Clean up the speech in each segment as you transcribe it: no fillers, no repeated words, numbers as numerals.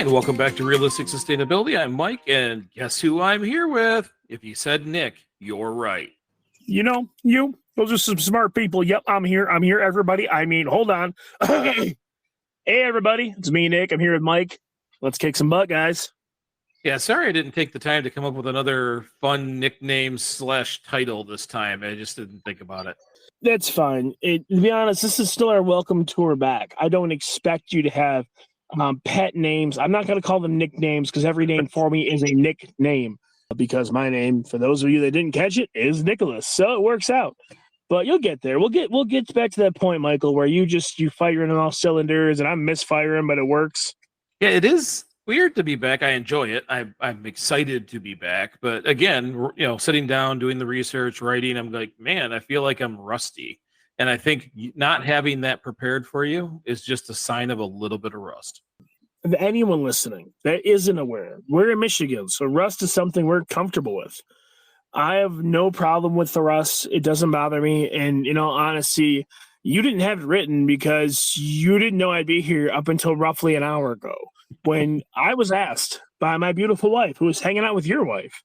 And welcome back to Realistic Sustainability. I'm Mike, and guess who I'm here with? If you said Nick, you're right. Those are some smart people. Yep, I'm here, everybody. Hold on. Hey, everybody, it's me, Nick. I'm here with Mike. Let's kick some butt, guys. Yeah, sorry I didn't take the time to come up with another fun nickname / title this time. I just didn't think about it. That's fine. To be honest, this is still our welcome tour back. I don't expect you to have pet names. I'm not going to call them nicknames because every name for me is a nickname. Because my name, for those of you that didn't catch it, is Nicholas. So it works out. But you'll get there. We'll get back to that point, Michael, where you firing on all cylinders and I'm misfiring, but it works. Yeah, it is weird to be back. I enjoy it. I'm excited to be back. But again, sitting down, doing the research, writing, I'm like, man, I feel like I'm rusty. And I think not having that prepared for you is just a sign of a little bit of rust. Of anyone listening that isn't aware, we're in Michigan, so rust is something we're comfortable with. I have no problem with the rust. It doesn't bother me. And, honestly, you didn't have it written because you didn't know I'd be here up until roughly an hour ago when I was asked by my beautiful wife, who was hanging out with your wife,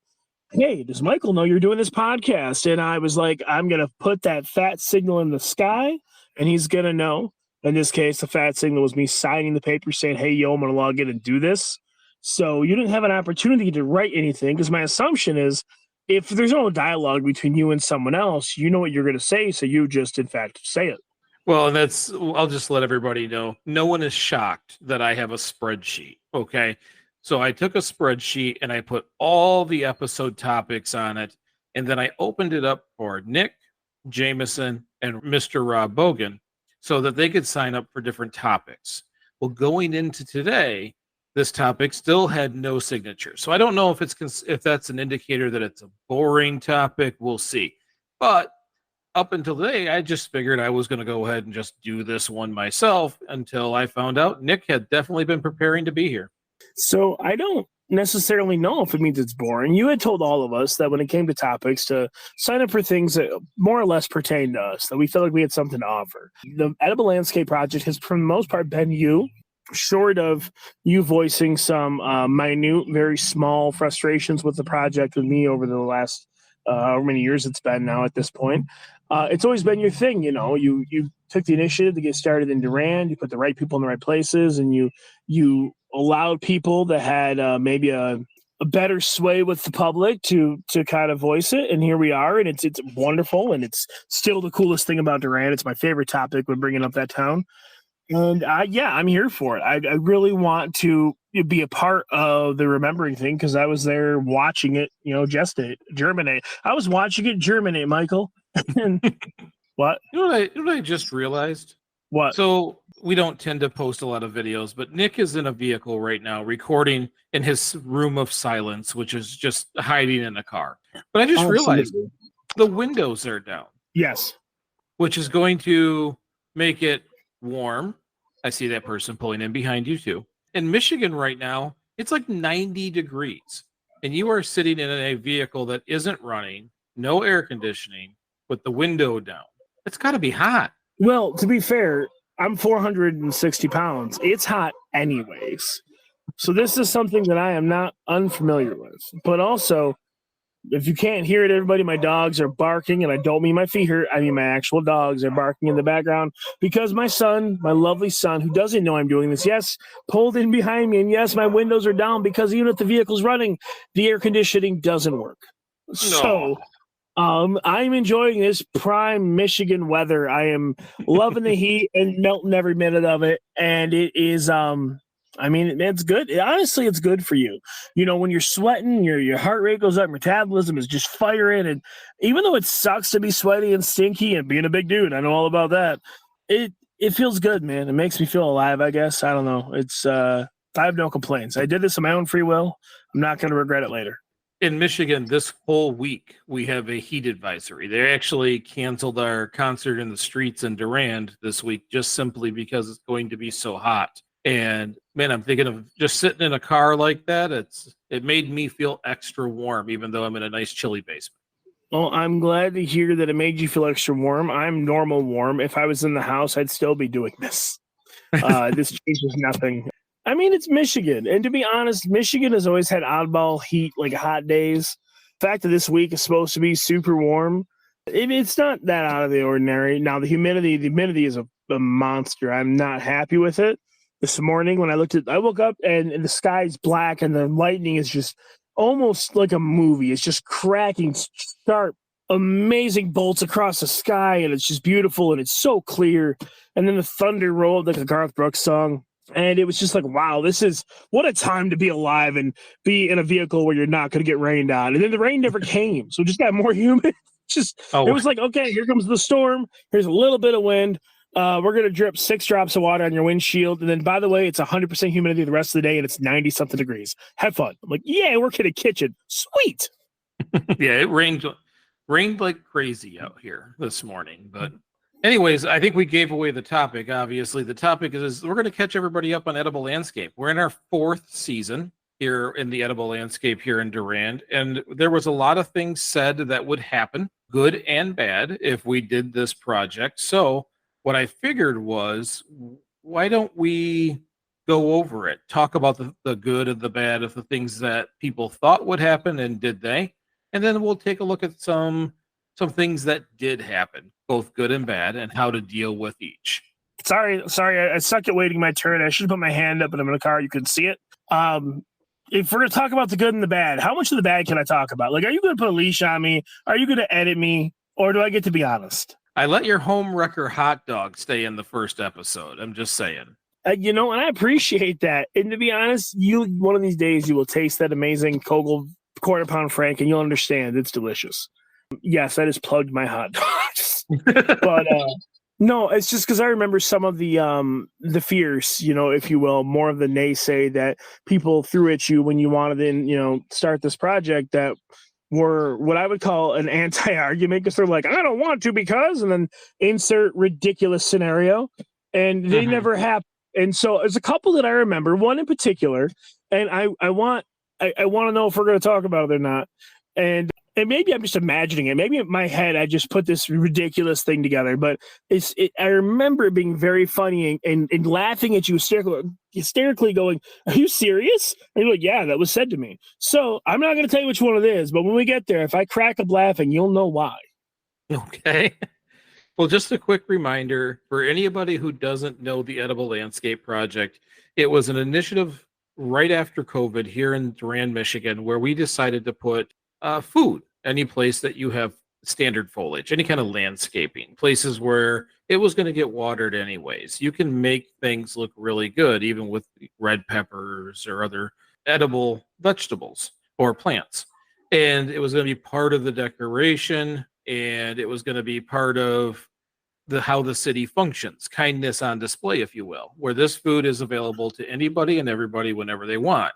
hey, does Michael know you're doing this podcast? And I was like, I'm going to put that fat signal in the sky and he's going to know. In this case, the fat signal was me signing the paper saying, hey, yo, I'm going to log in and do this. So you didn't have an opportunity to write anything because my assumption is if there's no dialogue between you and someone else, you know what you're going to say. So you just, in fact, say it. Well, and I'll just let everybody know. No one is shocked that I have a spreadsheet. Okay. So I took a spreadsheet and I put all the episode topics on it. And then I opened it up for Nick, Jameson, and Mr. Rob Bogan so that they could sign up for different topics. Well, going into today, this topic still had no signature. So I don't know if that's an indicator that it's a boring topic. We'll see. But up until today, I just figured I was going to go ahead and just do this one myself until I found out Nick had definitely been preparing to be here. So I don't necessarily know if it means it's boring. You had told all of us that when it came to topics to sign up for things that more or less pertain to us, that we felt like we had something to offer. The Edible Landscape Project has, for the most part, been you, short of you voicing some minute, very small frustrations with the project with me over the last however many years it's been now at this point. It's always been your thing, you took the initiative to get started in Durand, you put the right people in the right places, and you allowed people that had maybe a better sway with the public to kind of voice it. And here we are, and it's wonderful, and it's still the coolest thing about Durand. It's my favorite topic when bringing up that town. And I'm here for it. I really want to be a part of the remembering thing because I was there watching it, germinate. I was watching it germinate, Michael. What? You know what I just realized? What? So we don't tend to post a lot of videos, but Nick is in a vehicle right now recording in his room of silence, which is just hiding in a car. But I just realized the windows are down. Yes. Which is going to make it warm. I see that person pulling in behind you too. In Michigan right now, it's like 90 degrees. And you are sitting in a vehicle that isn't running, no air conditioning, with the window down. It's got to be hot. Well, to be fair, I'm 460 pounds. It's hot anyways. So this is something that I am not unfamiliar with. But also, if you can't hear it, everybody, my dogs are barking, and I don't mean my feet hurt. I mean my actual dogs are barking in the background because my son, my lovely son, who doesn't know I'm doing this, yes, pulled in behind me, and yes, my windows are down because even if the vehicle's running, the air conditioning doesn't work. No. So I'm enjoying this prime Michigan weather. I am loving the heat and melting every minute of it. And it is, it's good. Honestly, it's good for you. When you're sweating, your heart rate goes up, metabolism is just firing. And even though it sucks to be sweaty and stinky and being a big dude, I know all about that. It feels good, man. It makes me feel alive, I guess. I don't know. I have no complaints. I did this on my own free will. I'm not going to regret it later. In Michigan, this whole week, we have a heat advisory. They actually canceled our concert in the streets in Durand this week just simply because it's going to be so hot. And man, I'm thinking of just sitting in a car like that. It made me feel extra warm, even though I'm in a nice chilly basement. Well, I'm glad to hear that it made you feel extra warm. I'm normal warm. If I was in the house, I'd still be doing this. This changes nothing. I mean, it's Michigan. And to be honest, Michigan has always had oddball heat, like hot days. The fact that this week is supposed to be super warm, it's not that out of the ordinary. Now, the humidity is a monster. I'm not happy with it. This morning when I woke up and the sky's black and the lightning is just almost like a movie. It's just cracking sharp, amazing bolts across the sky, and it's just beautiful and it's so clear. And then the thunder rolled like a Garth Brooks song. And it was just like, wow, what a time to be alive and be in a vehicle where you're not going to get rained on. And then the rain never came. So it just got more humid. It was like, okay, here comes the storm. Here's a little bit of wind. We're going to drip 6 drops of water on your windshield. And then, by the way, it's 100% humidity the rest of the day and it's 90 something degrees. Have fun. I'm like, yeah, work in a kitchen. Sweet. Yeah, it rained like crazy out here this morning, but anyways, I think we gave away the topic. Obviously, the topic is we're going to catch everybody up on Edible Landscape. We're in our 4th season here in the Edible Landscape here in Durand, and there was a lot of things said that would happen, good and bad, if we did this project. So what I figured was, why don't we go over it, talk about the good and the bad of the things that people thought would happen and did they? And then we'll take a look at some things that did happen, both good and bad, and how to deal with each. Sorry, I suck at waiting my turn. I should have put my hand up, but I'm in a car. You couldn't see it. If we're going to talk about the good and the bad, how much of the bad can I talk about? Like, are you going to put a leash on me? Are you going to edit me? Or do I get to be honest? I let your home wrecker hot dog stay in the first episode. I'm just saying. And I appreciate that. And to be honest, one of these days you will taste that amazing Kogel quarter-pound Frank, and you'll understand it's delicious. Yes, I just plugged my hot dogs. But no, it's just because I remember some of the fears, if you will, more of the naysay that people threw at you when you wanted to, start this project that were what I would call an anti-argument, because they're like, I don't want to because, and then insert ridiculous scenario, and they never happened. And so there's a couple that I remember, one in particular, and I want to know if we're going to talk about it or not. And maybe I'm just imagining it. Maybe in my head, I just put this ridiculous thing together. But I remember it being very funny and laughing at you hysterically going, are you serious? And you're like, yeah, that was said to me. So I'm not going to tell you which one it is. But when we get there, if I crack up laughing, you'll know why. Okay. Well, just a quick reminder for anybody who doesn't know the Edible Landscape Project, it was an initiative right after COVID here in Durand, Michigan, where we decided to put food any place that you have standard foliage, any kind of landscaping, places where it was going to get watered anyways. You can make things look really good, even with red peppers or other edible vegetables or plants. And it was going to be part of the decoration, and it was going to be part of how the city functions, kindness on display, if you will, where this food is available to anybody and everybody whenever they want.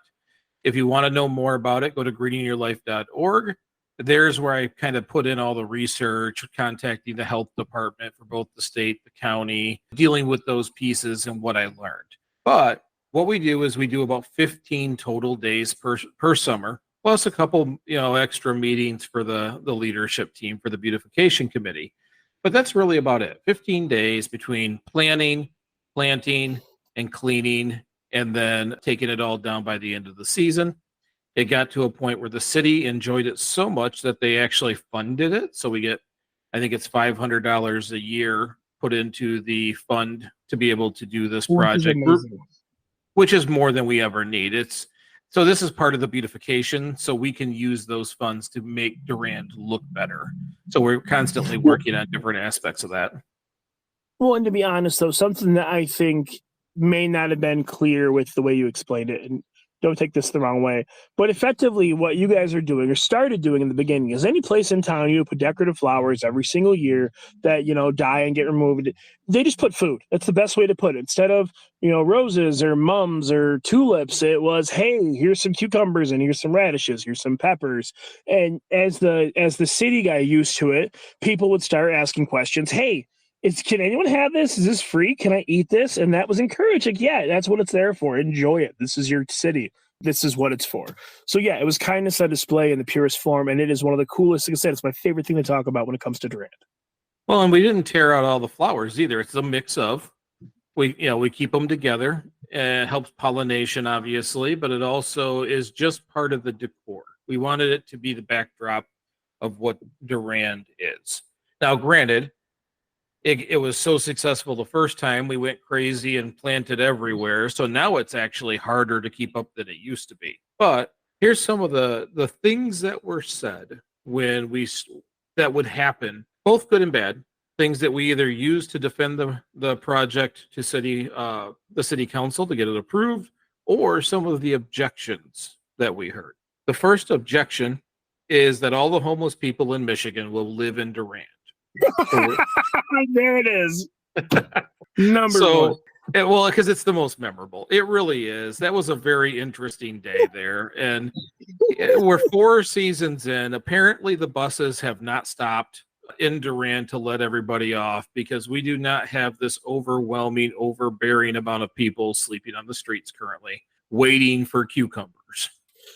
If you want to know more about it, go to greeningyourlife.org. There's where I kind of put in all the research, contacting the health department for both the state, the county, dealing with those pieces and what I learned. But what we do is we do about 15 total days per summer, plus a couple, extra meetings for the leadership team for the beautification committee. But that's really about it. 15 days between planning, planting, and cleaning, and then taking it all down by the end of the season. It got to a point where the city enjoyed it so much that they actually funded it. So we get, I think it's $500 a year put into the fund to be able to do this project, which is more than we ever need. So this is part of the beautification, so we can use those funds to make Durand look better. So we're constantly working on different aspects of that. Well, and to be honest, though, something that I think may not have been clear with the way you explained it, and don't take this the wrong way, but effectively what you guys are doing or started doing in the beginning is any place in town you put decorative flowers every single year that, die and get removed. They just put food. That's the best way to put it. Instead of, roses or mums or tulips, it was, hey, here's some cucumbers and here's some radishes, here's some peppers. And as the city got used to it, people would start asking questions. Hey, can anyone have this? Is this free? Can I eat this? And that was encouraging. Yeah, that's what it's there for. Enjoy it. This is your city. This is what it's for. So yeah, it was kindness on display in the purest form. And it is one of the coolest, like I said, it's my favorite thing to talk about when it comes to Durand. Well, and we didn't tear out all the flowers either. It's a mix of, we keep them together helps pollination, obviously, but it also is just part of the decor. We wanted it to be the backdrop of what Durand is. Now, granted, it was so successful the first time, we went crazy and planted everywhere. So now it's actually harder to keep up than it used to be. But here's some of the things that were said when that would happen, both good and bad. Things that we either use to defend the project to the city council to get it approved, or some of the objections that we heard. The first objection is that all the homeless people in Michigan will live in Durand. So there it is. Number one. Well, because it's the most memorable. It really is. That was a very interesting day there. And we're 4 seasons in. Apparently, the buses have not stopped in Durand to let everybody off because we do not have this overwhelming, overbearing amount of people sleeping on the streets currently, waiting for cucumbers.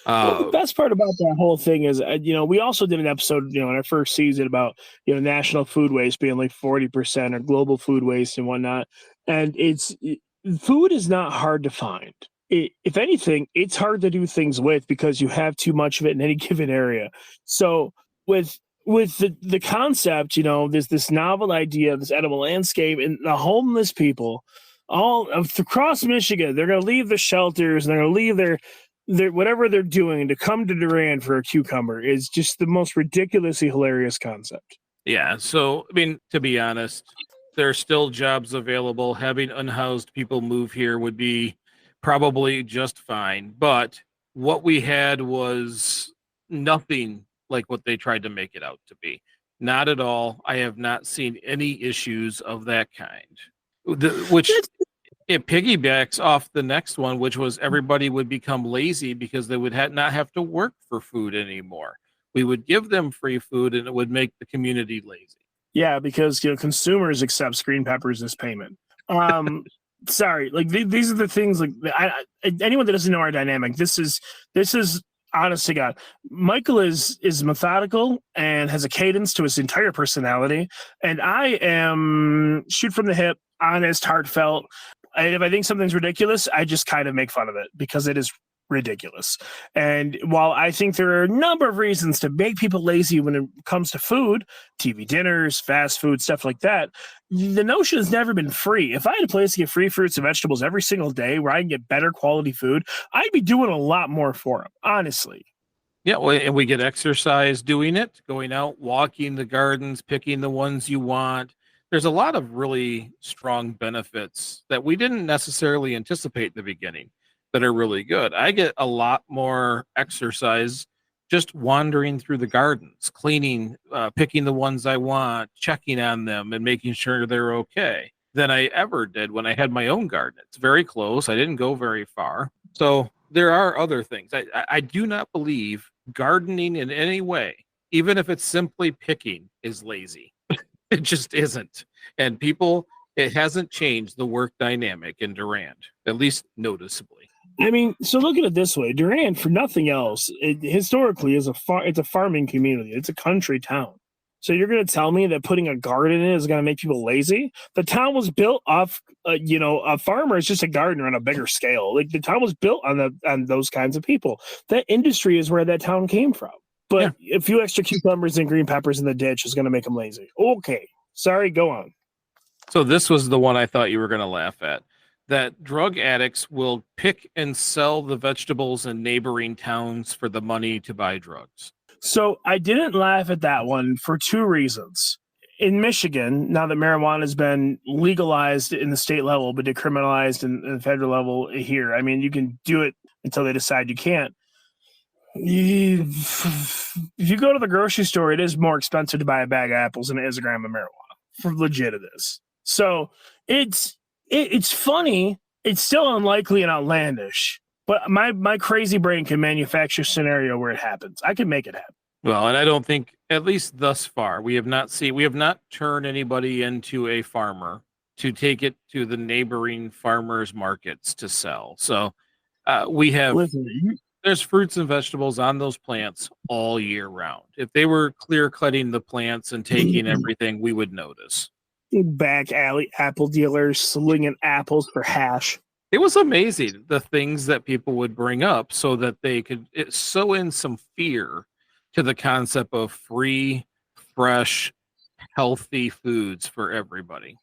Well, the best part about that whole thing is, we also did an episode, in our first season about, national food waste being like 40% or global food waste and whatnot. And food is not hard to find. If anything, it's hard to do things with because you have too much of it in any given area. So with the concept, this novel idea, this edible landscape, and the homeless people all across Michigan, they're going to leave the shelters and they're going to leave their whatever they're doing to come to Durand for a cucumber is just the most ridiculously hilarious concept. Yeah. So, I mean, to be honest, there are still jobs available. Having unhoused people move here would be probably just fine. But what we had was nothing like what they tried to make it out to be. Not at all. I have not seen any issues of that kind, which it piggybacks off the next one, which was everybody would become lazy because they would not have to work for food anymore. We would give them free food and it would make the community lazy. Yeah, because consumers accept green peppers as payment. Sorry, like these are the things. Like anyone that doesn't know our dynamic, this is honest to God. Michael is methodical and has a cadence to his entire personality, and I am shoot from the hip, honest, heartfelt. And if I think something's ridiculous, I just kind of make fun of it because it is ridiculous. And while I think there are a number of reasons to make people lazy when it comes to food, TV dinners, fast food, stuff like that, the notion has never been free. If I had a place to get free fruits and vegetables every single day where I can get better quality food, I'd be doing a lot more for them, honestly. Yeah, well, and we get exercise doing it, going out, walking the gardens, picking the ones you want. There's a lot of really strong benefits that we didn't necessarily anticipate in the beginning that are really good. I get a lot more exercise just wandering through the gardens, cleaning, picking the ones I want, checking on them and making sure they're okay than I ever did when I had my own garden. It's very close. I didn't go very far. So there are other things. I do not believe gardening in any way, even if it's simply picking, is lazy. It just isn't. And it hasn't changed the work dynamic in Durand, at least noticeably. I mean, so look at it this way: Durand, for nothing else, historically is it's a farming community. It's a country town. So you're going to tell me that putting a garden in is going to make people lazy? The town was built off, a farmer is just a gardener on a bigger scale. Like the town was built on those kinds of people. That industry is where that town came from. But a few extra cucumbers and green peppers in the ditch is going to make them lazy. Okay. Sorry, go on. So this was the one I thought you were going to laugh at. That drug addicts will pick and sell the vegetables in neighboring towns for the money to buy drugs. So I didn't laugh at that one for 2 reasons. In Michigan, now that marijuana has been legalized in the state level, but decriminalized in the federal level here, I mean, you can do it until they decide you can't. If you go to the grocery store, it is more expensive to buy a bag of apples than it is a gram of marijuana. For legit it is. So it's funny. It's still unlikely and outlandish. But my crazy brain can manufacture a scenario where it happens. I can make it happen. Well, and I don't think, at least thus far, we have not turned anybody into a farmer to take it to the neighboring farmers markets to sell. So we have. Listen, there's fruits and vegetables on those plants all year round. If they were clear cutting the plants and taking everything, we would notice. Back alley apple dealers slinging apples for hash. It was amazing the things that people would bring up so that they could sow in some fear to the concept of free, fresh, healthy foods for everybody.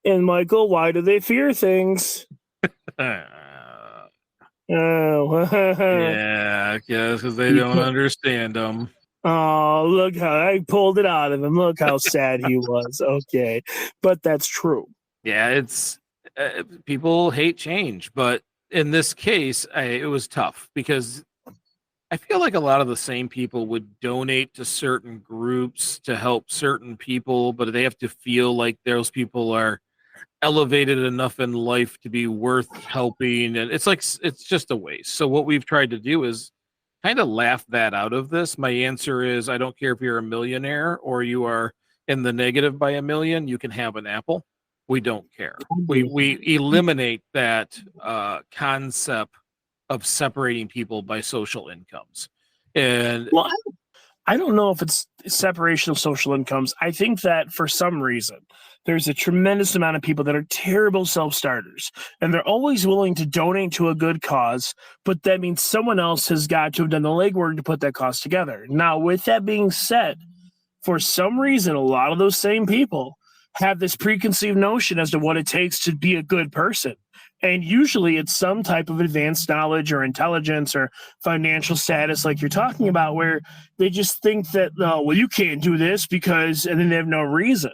And Michael, why do they fear things? Uh, Oh, yeah, I guess because they don't understand them. oh, look how I pulled it out of him. Look how sad he was. Okay, but that's true. Yeah, it's people hate change, but in this case, it was tough because I feel like a lot of the same people would donate to certain groups to help certain people, but they have to feel like those people are elevated enough in life to be worth helping. And it's like, it's just a waste. So, what we've tried to do is kind of laugh that out of this. My answer is I don't care if you're a millionaire or you are in the negative by a million, you can have an apple. We don't care. We eliminate that concept of separating people by social incomes. And Well, I don't know if it's separation of social incomes. I think that for some reason, there's a tremendous amount of people that are terrible self starters, and they're always willing to donate to a good cause, but that means someone else has got to have done the legwork to put that cause together. Now, with that being said, for some reason, a lot of those same people have this preconceived notion as to what it takes to be a good person. And usually it's some type of advanced knowledge or intelligence or financial status, like you're talking about, where they just think that, oh, well, you can't do this because, and then they have no reason.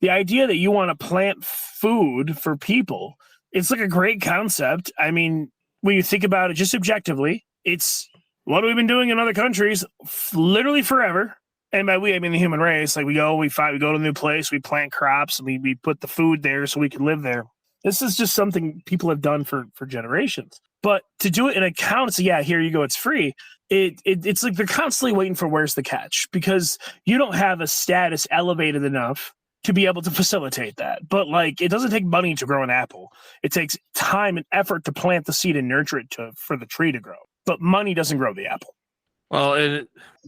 The idea that you want to plant food for people, it's like a great concept. I mean, when you think about it just objectively, it's what we've been doing in other countries literally forever. And by we, I mean the human race. Like we fight, we go to a new place, we plant crops, and we put the food there so we can live there. This is just something people have done for generations. But to do it in accounts, yeah, here you go, it's free. It's like they're constantly waiting for where's the catch, because you don't have a status elevated enough to be able to facilitate that. But like, it doesn't take money to grow an apple. It takes time and effort to plant the seed and nurture it for the tree to grow. But money doesn't grow the apple. well,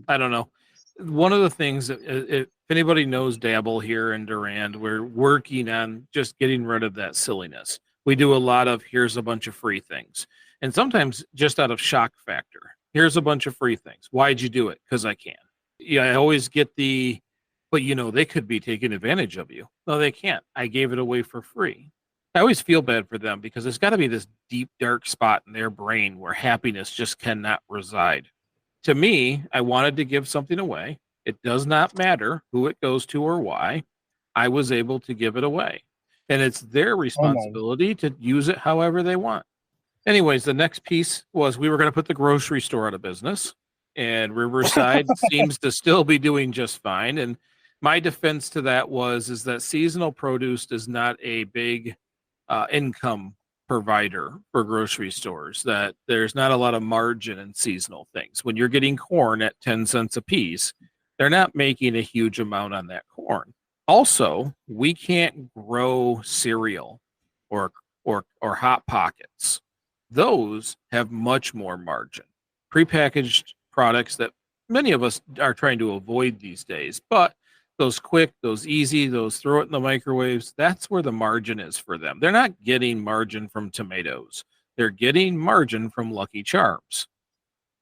I don't know. One of the things that if anybody knows Dabble here in Durand, we're working on just getting rid of that silliness. We do a lot of here's a bunch of free things, and sometimes just out of shock factor. Here's a bunch of free things. Why'd you do it? Because I can. Yeah, I always get but they could be taking advantage of you. No, they can't. I gave it away for free. I always feel bad for them because there's got to be this deep, dark spot in their brain where happiness just cannot reside. To me, I wanted to give something away. It does not matter who it goes to or why. I was able to give it away. And it's their responsibility to use it however they want. Anyways, the next piece was we were going to put the grocery store out of business, and Riverside seems to still be doing just fine. And my defense to that is that seasonal produce is not a big income provider for grocery stores, that there's not a lot of margin in seasonal things. When you're getting corn at 10 cents a piece, they're not making a huge amount on that corn. Also, we can't grow cereal or hot pockets. Those have much more margin. Prepackaged products that many of us are trying to avoid these days, but those quick, those easy, those throw it in the microwaves, that's where the margin is for them. They're not getting margin from tomatoes. They're getting margin from Lucky Charms.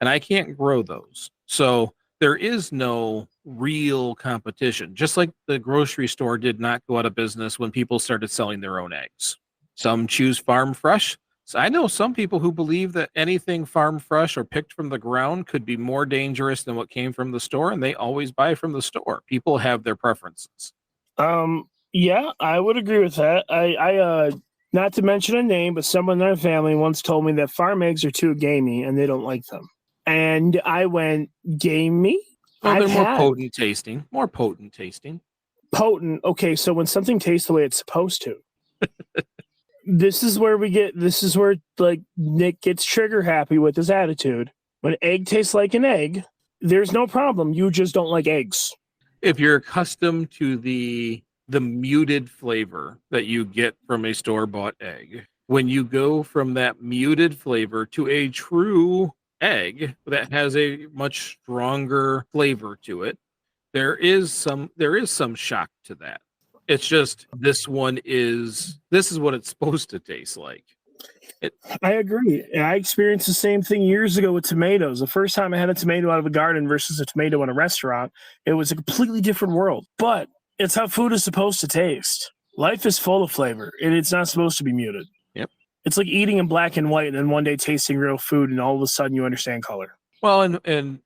And I can't grow those. So there is no real competition. Just like the grocery store did not go out of business when people started selling their own eggs. Some choose farm fresh. So I know some people who believe that anything farm fresh or picked from the ground could be more dangerous than what came from the store, and they always buy from the store. People have their preferences. Yeah, I would agree with that. I not to mention a name, but someone in our family once told me that farm eggs are too gamey and they don't like them. And I went, gamey? Well, they're more potent tasting. More potent tasting. Potent. Okay, so when something tastes the way it's supposed to. This is where like Nick gets trigger happy with his attitude. When egg tastes like an egg, there's no problem. You just don't like eggs. If you're accustomed to the muted flavor that you get from a store-bought egg, when you go from that muted flavor to a true egg that has a much stronger flavor to it, there is some shock to that. It's just this is what it's supposed to taste like. I agree. And I experienced the same thing years ago with tomatoes. The first time I had a tomato out of a garden versus a tomato in a restaurant, it was a completely different world. But it's how food is supposed to taste. Life is full of flavor, and it's not supposed to be muted. Yep. It's like eating in black and white and then one day tasting real food, and all of a sudden you understand color. Well, and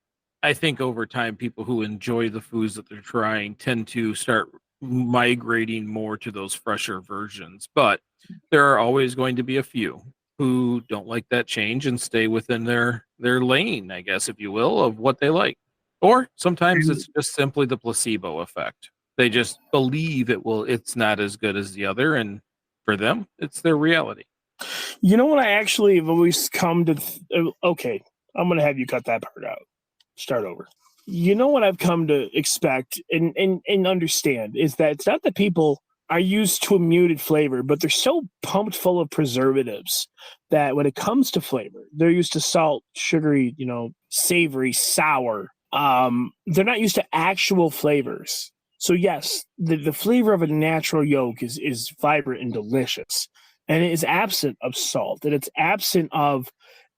I think over time, people who enjoy the foods that they're trying tend to start migrating more to those fresher versions. But there are always going to be a few who don't like that change and stay within their lane, I guess, if you will, of what they like. Or sometimes it's just simply the placebo effect. They just believe it's not as good as the other, and for them, it's their reality. You know what I actually have always come to okay, I'm going to have you cut that part out. Start over. You know what I've come to expect and understand is that it's not that people are used to a muted flavor, but they're so pumped full of preservatives that when it comes to flavor, they're used to salt, sugary, savory, sour. They're not used to actual flavors. So yes, the flavor of a natural yolk is vibrant and delicious, and it is absent of salt, and it's absent of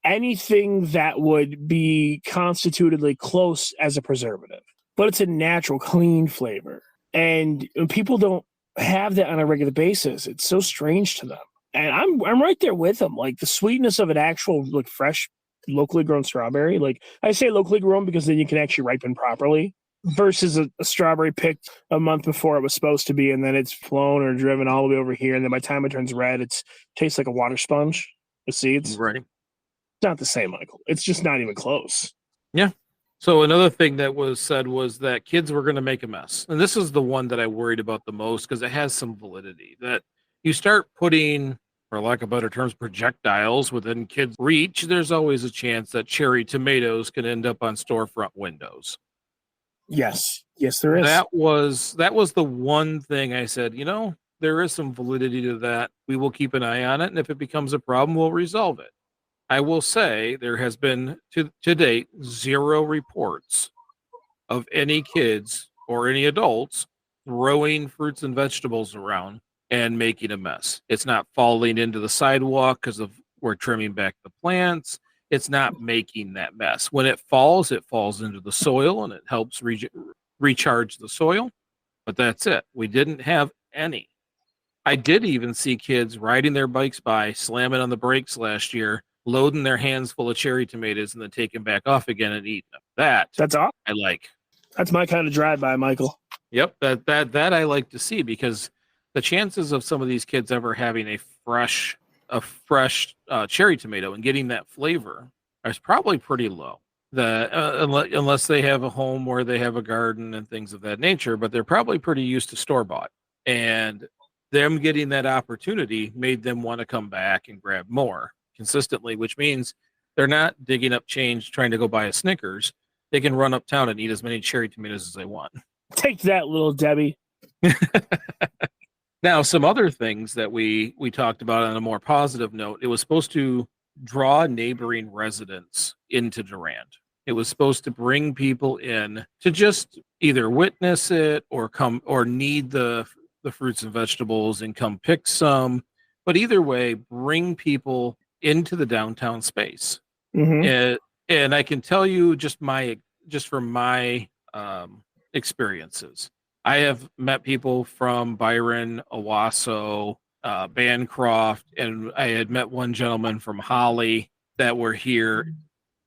anything that would be constitutedly close as a preservative. But it's a natural, clean flavor, and people don't have that on a regular basis. It's so strange to them, and I'm right there with them. Like the sweetness of an actual fresh, locally grown strawberry. Like I say locally grown because then you can actually ripen properly. Versus a strawberry picked a month before it was supposed to be, and then it's flown or driven all the way over here, and then by the time it turns red, it tastes like a water sponge with seeds. Right. It's not the same, Michael. It's just not even close. Yeah. So another thing that was said was that kids were going to make a mess. And this is the one that I worried about the most because it has some validity. That you start putting, for lack of better terms, projectiles within kids' reach, there's always a chance that cherry tomatoes can end up on storefront windows. Yes, there is. That was the one thing I said, there is some validity to that. We will keep an eye on it, and if it becomes a problem, we'll resolve it. I will say there has been to date 0 reports of any kids or any adults throwing fruits and vegetables around and making a mess. It's not falling into the sidewalk because we're trimming back the plants. It's not making that mess. When it falls into the soil and it helps recharge the soil. But that's it. We didn't have any. I did even see kids riding their bikes by, slamming on the brakes last year, loading their hands full of cherry tomatoes and then taking back off again and eating them. That's awesome. I like. That's my kind of drive-by, Michael. Yep, that I like to see because the chances of some of these kids ever having a fresh cherry tomato and getting that flavor is probably pretty low. Unless they have a home where they have a garden and things of that nature, but they're probably pretty used to store-bought. And them getting that opportunity made them want to come back and grab more consistently, which means they're not digging up change trying to go buy a Snickers. They can run uptown and eat as many cherry tomatoes as they want. Take that, little Debbie. Now, some other things that we talked about on a more positive note, it was supposed to draw neighboring residents into Durand. It was supposed to bring people in to just either witness it or come or need the fruits and vegetables and come pick some. But either way, bring people into the downtown space. Mm-hmm. And I can tell you just from my experiences. I have met people from Byron, Owasso, Bancroft, and I had met one gentleman from Holly that were here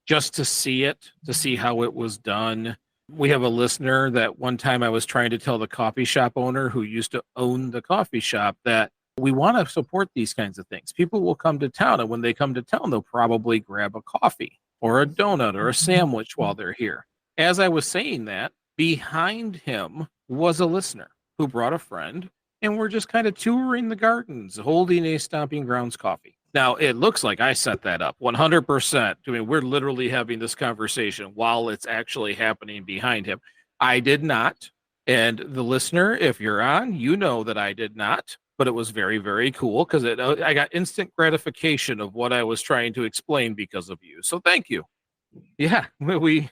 just to see it, to see how it was done. We have a listener that one time I was trying to tell the coffee shop owner who used to own the coffee shop that we want to support these kinds of things. People will come to town, and when they come to town, they'll probably grab a coffee or a donut or a sandwich while they're here. As I was saying that, behind him was a listener who brought a friend, and we're just kind of touring the gardens, holding a Stomping Grounds coffee. Now, it looks like I set that up 100%. I mean, we're literally having this conversation while it's actually happening behind him. I did not. And the listener, if you're on, you know that I did not. But it was very, very cool because I got instant gratification of what I was trying to explain because of you. So thank you. Yeah, we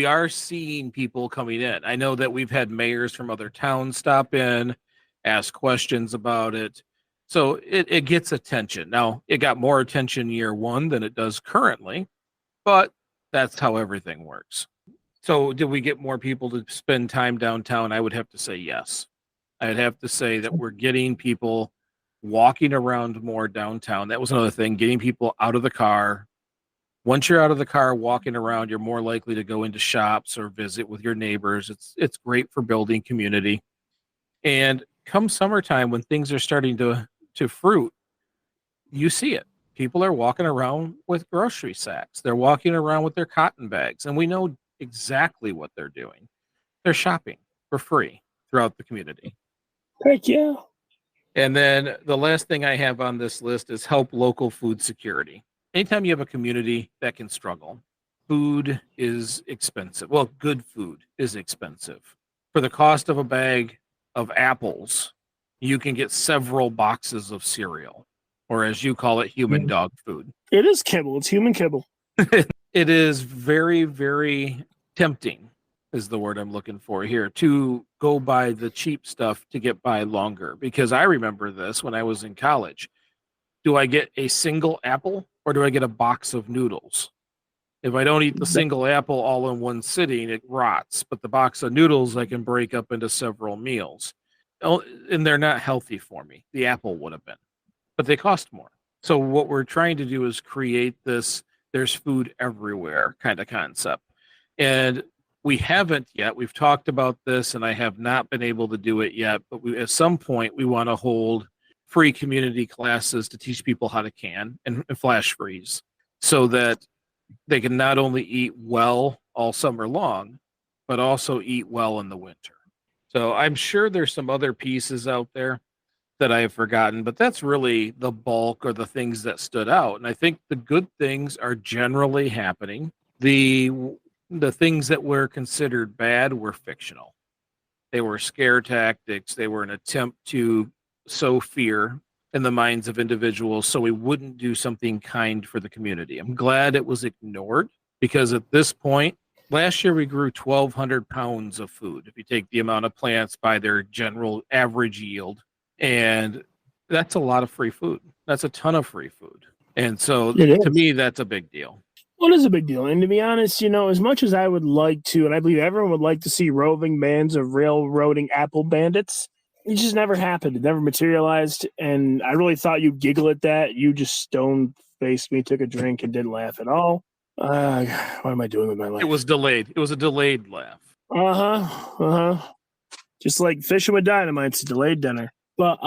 are seeing people coming in. I know that we've had mayors from other towns stop in, ask questions about it. So it gets attention. Now, it got more attention year one than it does currently, but that's how everything works. So did we get more people to spend time downtown? I would have to say yes. I'd have to say that we're getting people walking around more downtown. That was another thing, getting people out of the car. Once you're out of the car walking around, you're more likely to go into shops or visit with your neighbors. It's great for building community. And come summertime when things are starting to fruit, you see it. People are walking around with grocery sacks. They're walking around with their cotton bags, and we know exactly what they're doing. They're shopping for free throughout the community. Heck yeah. And then the last thing I have on this list is help local food security. Anytime you have a community that can struggle, food is expensive. Well, good food is expensive. For the cost of a bag of apples, you can get several boxes of cereal, or as you call it, human dog food. It is kibble. It's human kibble. It is very, very tempting, is the word I'm looking for here, to go buy the cheap stuff to get by longer. Because I remember this when I was in college. Do I get a single apple or do I get a box of noodles? If I don't eat the single apple all in one sitting, it rots. But the box of noodles I can break up into several meals. And they're not healthy for me. The apple would have been, but they cost more. So what we're trying to do is create this there's food everywhere kind of concept. And we haven't yet. We've talked about this, and I have not been able to do it yet. But at some point, we want to hold free community classes to teach people how to can and flash freeze so that they can not only eat well all summer long, but also eat well in the winter. So I'm sure there's some other pieces out there that I have forgotten, but that's really the bulk or the things that stood out. And I think the good things are generally happening. The things that were considered bad were fictional. They were scare tactics. They were an attempt to sow fear in the minds of individuals so we wouldn't do something kind for the community. I'm glad it was ignored because at this point, last year we grew 1,200 pounds of food. If you take the amount of plants by their general average yield, and that's a lot of free food. That's a ton of free food. And so to me, that's a big deal. Well, it is a big deal. And to be honest, as much as I would like to, and I believe everyone would like to see roving bands of railroading apple bandits, it just never happened. It never materialized. And I really thought you'd giggle at that. You just stone-faced me, took a drink, and didn't laugh at all. What am I doing with my life? It was delayed. It was a delayed laugh. Just like fishing with dynamite's a delayed dinner. But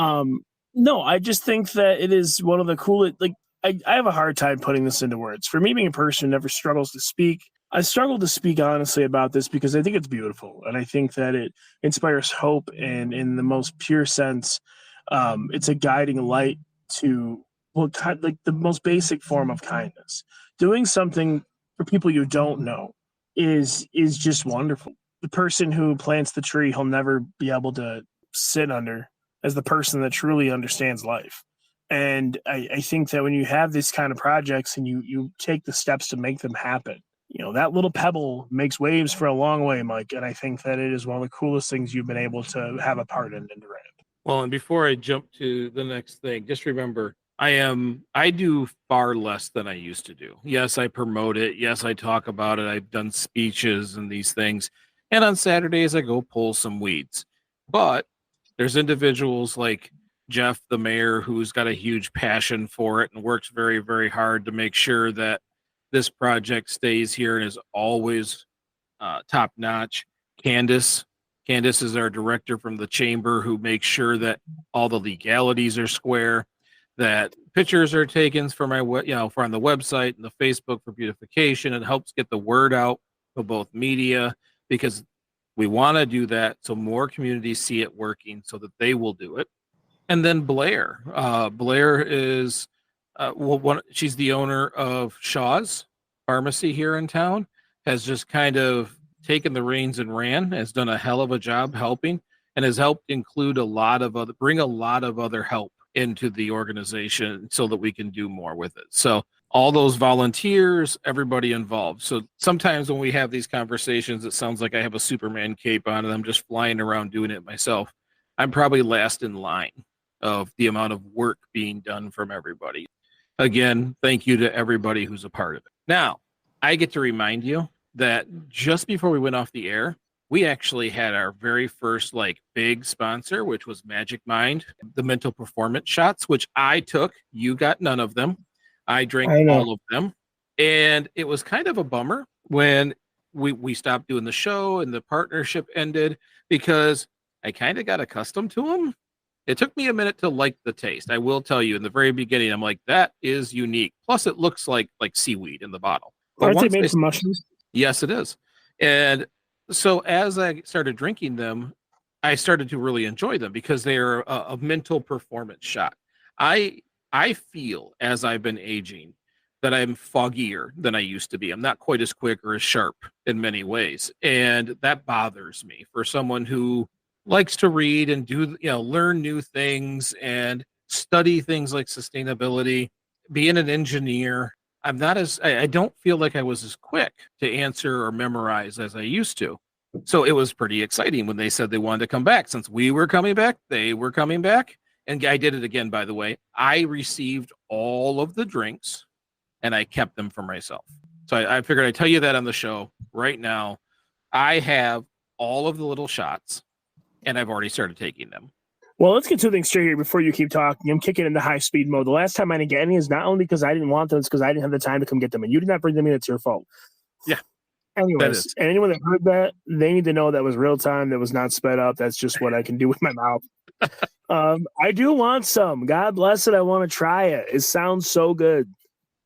no, I just think that it is one of the coolest. Like I have a hard time putting this into words. For me, being a person who never struggles to speak, I struggle to speak honestly about this because I think it's beautiful, and I think that it inspires hope, and in the most pure sense, it's a guiding light to like the most basic form of kindness. Doing something for people you don't know is just wonderful. The person who plants the tree he'll never be able to sit under as the person that truly understands life. And I think that when you have these kind of projects and you take the steps to make them happen, that little pebble makes waves for a long way, Mike. And I think that it is one of the coolest things you've been able to have a part in Durand. Well, and before I jump to the next thing, just remember, I do far less than I used to do. Yes, I promote it. Yes, I talk about it. I've done speeches and these things. And on Saturdays, I go pull some weeds. But there's individuals like Jeff, the mayor, who's got a huge passion for it and works very, very hard to make sure that this project stays here and is always top notch. Candace is our director from the chamber who makes sure that all the legalities are square, that pictures are taken for my, for on the website and the Facebook for beautification. It helps get the word out to both media because we want to do that so more communities see it working so that they will do it. And then Blair is she's the owner of Shaw's Pharmacy here in town, has just kind of taken the reins and ran, has done a hell of a job helping, and has helped include bring a lot of other help into the organization so that we can do more with it. So all those volunteers, everybody involved. So sometimes when we have these conversations, it sounds like I have a Superman cape on and I'm just flying around doing it myself. I'm probably last in line of the amount of work being done from everybody. Again, thank you to everybody who's a part of it. Now, I get to remind you that just before we went off the air, we actually had our very first like big sponsor, which was Magic Mind, the mental performance shots, which I took. You got none of them. I drank I know. all of them. And it was kind of a bummer when we stopped doing the show and the partnership ended, because I kind of got accustomed to them. It took me a minute to like the taste. I will tell you, in the very beginning, I'm like, that is unique. Plus, it looks like seaweed in the bottle. But Aren't they once made I, from mushrooms? yes, it is. And so as I started drinking them, I started to really enjoy them because they're a mental performance shot. I I feel as I've been aging that I'm foggier than I used to be. I'm not quite as quick or as sharp in many ways, and that bothers me for someone who likes to read and do, learn new things and study things like sustainability, being an engineer. I don't feel like I was as quick to answer or memorize as I used to. So it was pretty exciting when they said they wanted to come back. Since we were coming back, they were coming back. And I did it again, by the way. I received all of the drinks and I kept them for myself. So I figured I'd tell you that on the show right now. I have all of the little shots and I've already started taking them. Well, let's get two things straight here before you keep talking. I'm kicking into high speed mode. The last time I didn't get any is not only because I didn't want them, it's because I didn't have the time to come get them. And you did not bring them in, it's your fault. Yeah, that Anyways, is. and anyone that heard that, they need to know that was real time. That was not sped up. That's just what I can do with my mouth. I do want some. God bless it. I want to try it. It sounds so good.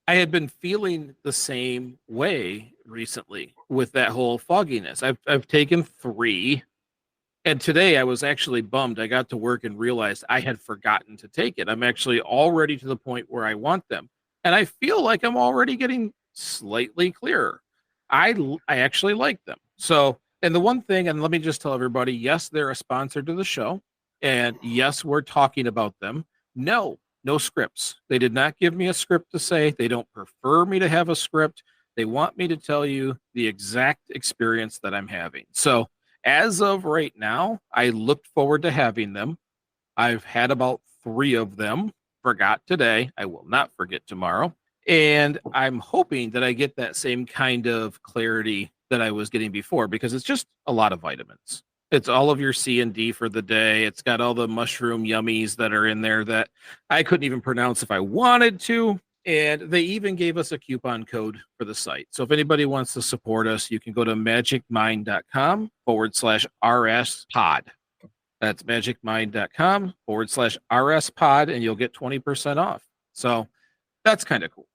I had been feeling the same way recently with that whole fogginess. I've taken 3, and today I was actually bummed. I got to work and realized I had forgotten to take it. I'm actually already to the point where I want them, and I feel like I'm already getting slightly clearer. I actually like them. So, and the one thing, and let me just tell everybody, yes, they're a sponsor to the show, and yes, we're talking about them. No scripts. They did not give me a script to say. They don't prefer me to have a script. They want me to tell you the exact experience that I'm having. So, as of right now, I looked forward to having them. I've had about 3 of them. Forgot today. I will not forget tomorrow. And I'm hoping that I get that same kind of clarity that I was getting before, because it's just a lot of vitamins. It's all of your C and D for the day. It's got all the mushroom yummies that are in there that I couldn't even pronounce if I wanted to. And they even gave us a coupon code for the site. So if anybody wants to support us, you can go to magicmind.com/RS pod. That's magicmind.com/RS pod, and you'll get 20% off. So that's kind of cool.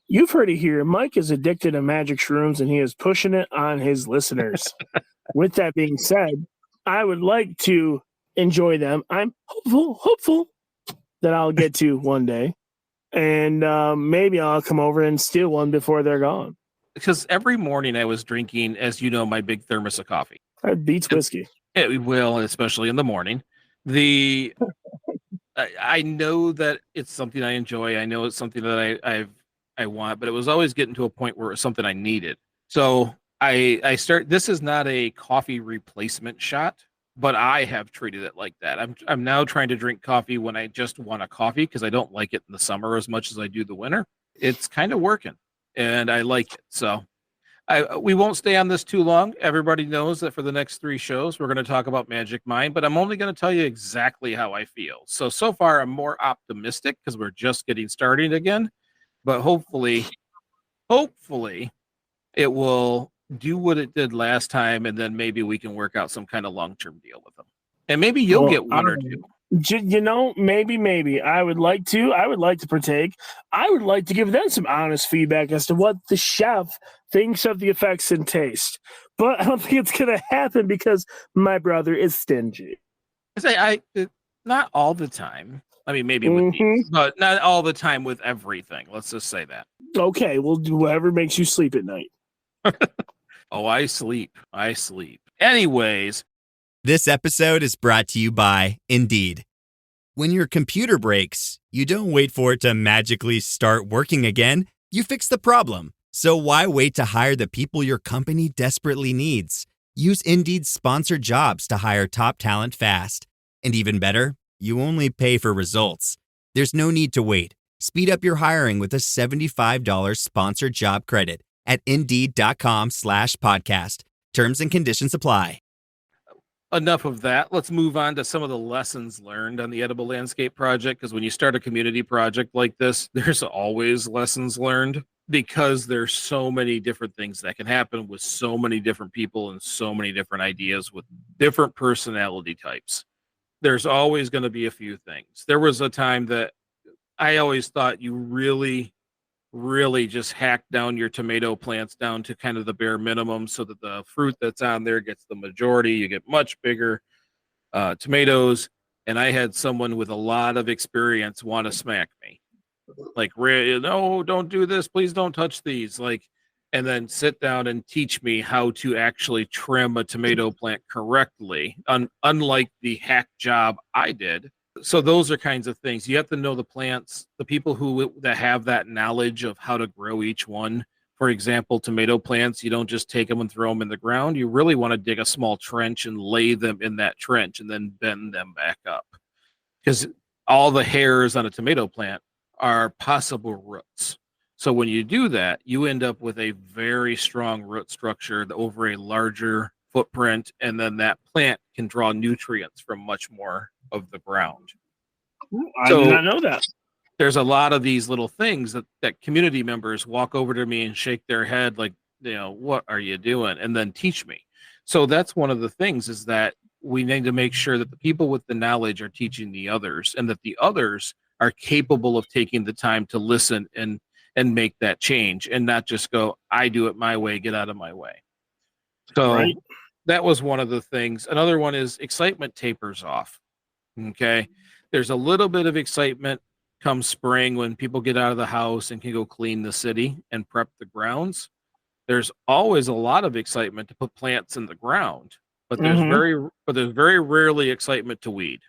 You've heard it here. Mike is addicted to magic shrooms and he is pushing it on his listeners. With that being said, I would like to enjoy them. I'm hopeful that I'll get to one day. And maybe I'll come over and steal one before they're gone. Because every morning I was drinking, as you know, my big thermos of coffee. That beats whiskey. It will, especially in the morning. I know that it's something I enjoy. I know it's something that I want, but it was always getting to a point where it was something I needed. So this is not a coffee replacement shot, but I have treated it like that. I'm now trying to drink coffee when I just want a coffee, because I don't like it in the summer as much as I do the winter. It's kind of working and I like it. So we won't stay on this too long. Everybody knows that for the next 3 shows, we're going to talk about Magic Mind, but I'm only going to tell you exactly how I feel. So far I'm more optimistic because we're just getting started again, but hopefully it will do what it did last time, and then maybe we can work out some kind of long-term deal with them. And maybe you'll get one or 2. Maybe I would like to partake. I would like to give them some honest feedback as to what the chef thinks of the effects and taste. But I don't think it's going to happen because my brother is stingy. Not all the time. I mean, maybe with these, but not all the time with everything. Let's just say that. Okay, we'll do whatever makes you sleep at night. Oh, I sleep. Anyways. This episode is brought to you by Indeed. When your computer breaks, you don't wait for it to magically start working again. You fix the problem. So why wait to hire the people your company desperately needs? Use Indeed's sponsored jobs to hire top talent fast. And even better, you only pay for results. There's no need to wait. Speed up your hiring with a $75 sponsored job credit at Indeed.com/podcast. Terms and conditions apply. Enough of that. Let's move on to some of the lessons learned on the Edible Landscape Project, because when you start a community project like this, there's always lessons learned, because there's so many different things that can happen with so many different people and so many different ideas with different personality types. There's always going to be a few things. There was a time that I always thought you really just hack down your tomato plants down to kind of the bare minimum so that the fruit that's on there gets the majority. You get much bigger tomatoes. And I had someone with a lot of experience want to smack me. Like, no, don't do this. Please don't touch these. Like, and then sit down and teach me how to actually trim a tomato plant correctly, unlike the hack job I did. So those are kinds of things. You have to know the plants, the people that have that knowledge of how to grow each one. For example, tomato plants, you don't just take them and throw them in the ground. You really want to dig a small trench and lay them in that trench and then bend them back up. Because all the hairs on a tomato plant are possible roots. So when you do that, you end up with a very strong root structure over a larger footprint, and then that plant can draw nutrients from much more of the ground. I did not know that. There's a lot of these little things that community members walk over to me and shake their head like, what are you doing? And then teach me. So that's one of the things, is that we need to make sure that the people with the knowledge are teaching the others, and that the others are capable of taking the time to listen and make that change, and not just go, I do it my way, get out of my way. So right. That was one of the things. Another one is excitement tapers off. Okay. There's a little bit of excitement come spring when people get out of the house and can go clean the city and prep the grounds. There's always a lot of excitement to put plants in the ground, but there's very rarely excitement to weed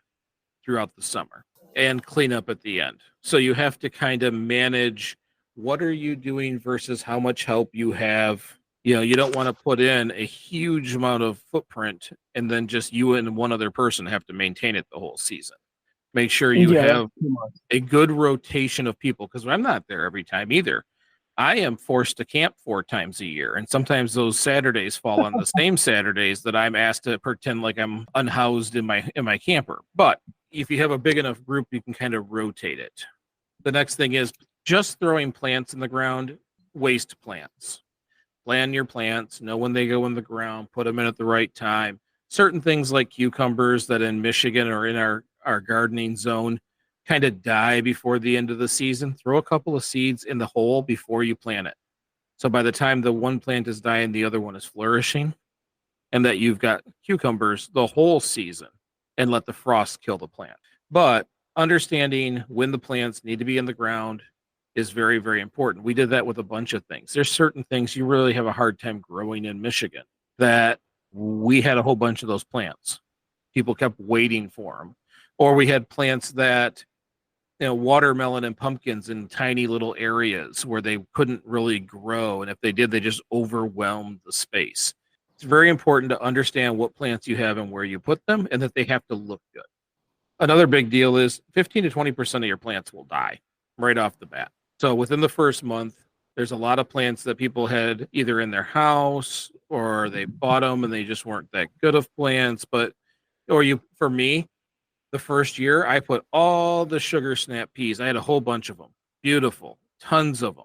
throughout the summer and clean up at the end. So you have to kind of manage, what are you doing versus how much help you have. You don't want to put in a huge amount of footprint and then just you and one other person have to maintain it the whole season. Make sure you have a good rotation of people, because I'm not there every time either. I am forced to camp 4 times a year, and sometimes those Saturdays fall on the same Saturdays that I'm asked to pretend like I'm unhoused in my camper. But if you have a big enough group, you can kind of rotate it. The next thing is just throwing plants in the ground, waste plants. Plan your plants, know when they go in the ground, put them in at the right time. Certain things like cucumbers that in Michigan or in our gardening zone kind of die before the end of the season. Throw a couple of seeds in the hole before you plant it. So by the time the one plant is dying, the other one is flourishing, and that you've got cucumbers the whole season, and let the frost kill the plant. But understanding when the plants need to be in the ground is very, very important. We did that with a bunch of things. There's certain things you really have a hard time growing in Michigan that we had a whole bunch of those plants. People kept waiting for them. Or we had plants that, watermelon and pumpkins in tiny little areas where they couldn't really grow. And if they did, they just overwhelmed the space. It's very important to understand what plants you have and where you put them, and that they have to look good. Another big deal is 15 to 20% of your plants will die right off the bat. So within the first month, there's a lot of plants that people had either in their house or they bought them and they just weren't that good of plants. For me, the first year, I put all the sugar snap peas. I had a whole bunch of them. Beautiful. Tons of them.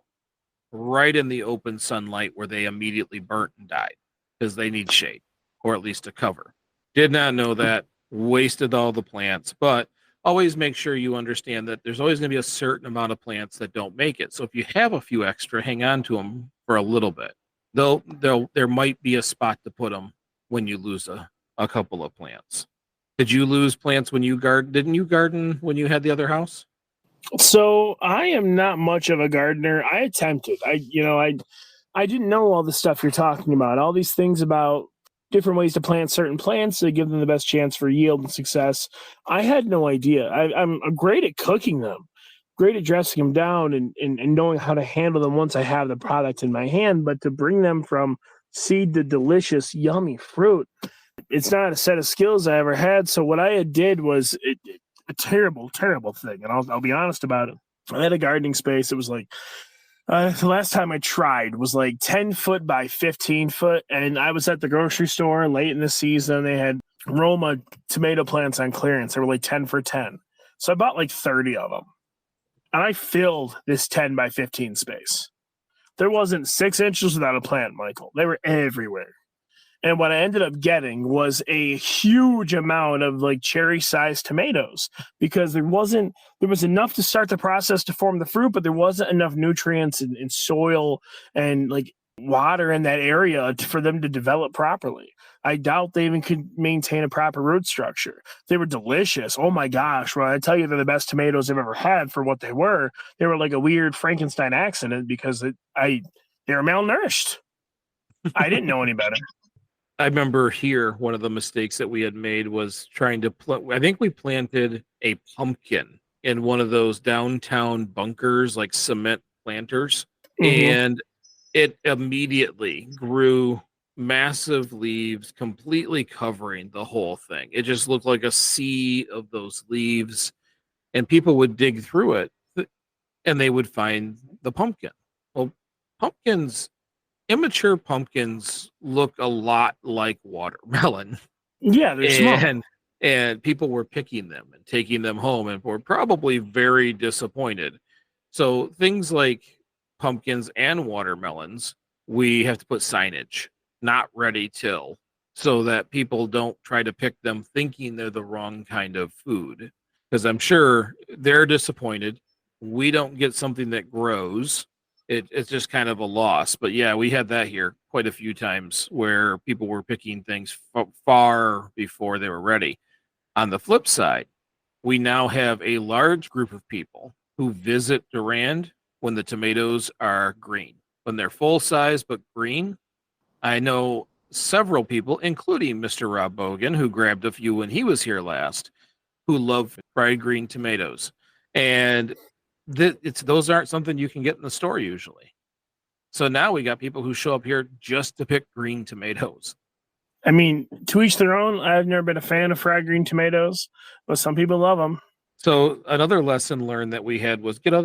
Right in the open sunlight where they immediately burnt and died because they need shade, or at least a cover. Did not know that. Wasted all the plants. But always make sure you understand that there's always going to be a certain amount of plants that don't make it. So if you have a few extra, hang on to them for a little bit. There might be a spot to put them when you lose a couple of plants. Did you lose plants when you garden? Didn't you garden when you had the other house? So I am not much of a gardener. I attempted. I didn't know all the stuff you're talking about. All these things about different ways to plant certain plants to give them the best chance for yield and success. I had no idea. I'm great at cooking them, great at dressing them down and knowing how to handle them once I have the product in my hand. But to bring them from seed to delicious, yummy fruit, it's not a set of skills I ever had. So what I did was a terrible, terrible thing. And I'll be honest about it. I had a gardening space. It was like, the last time I tried was like 10 foot by 15 foot. And I was at the grocery store late in the season. They had Roma tomato plants on clearance. They were like 10 for 10. So I bought like 30 of them. And I filled this 10 by 15 space. There wasn't 6 inches without a plant, Michael. They were everywhere. And what I ended up getting was a huge amount of like cherry-sized tomatoes because there was enough to start the process to form the fruit, but there wasn't enough nutrients and soil and like water in that area for them to develop properly. I doubt they even could maintain a proper root structure. They were delicious. Oh my gosh. Well, I tell you, they're the best tomatoes I've ever had for what they were. They were like a weird Frankenstein accident because they were malnourished. I didn't know any better. I remember here, one of the mistakes that we had made was trying to I think we planted a pumpkin in one of those downtown bunkers, like cement planters, and it immediately grew massive leaves, completely covering the whole thing. It just looked like a sea of those leaves, and people would dig through it and they would find the pumpkin. Well, immature pumpkins look a lot like watermelon. Yeah, they're small. And people were picking them and taking them home and were probably very disappointed. So things like pumpkins and watermelons, we have to put signage, not ready till, so that people don't try to pick them thinking they're the wrong kind of food. Because I'm sure they're disappointed. We don't get something that grows. It's just kind of a loss. But yeah, we had that here quite a few times where people were picking things far before they were ready. On the flip side, we now have a large group of people who visit Durand when the tomatoes are green. When they're full size but green, I know several people, including Mr. Rob Bogan, who grabbed a few when he was here last, who love fried green tomatoes. And those aren't something you can get in the store usually. So now we got people who show up here just to pick green tomatoes. I mean, to each their own. I've never been a fan of fried green tomatoes, but some people love them. So another lesson learned that we had was get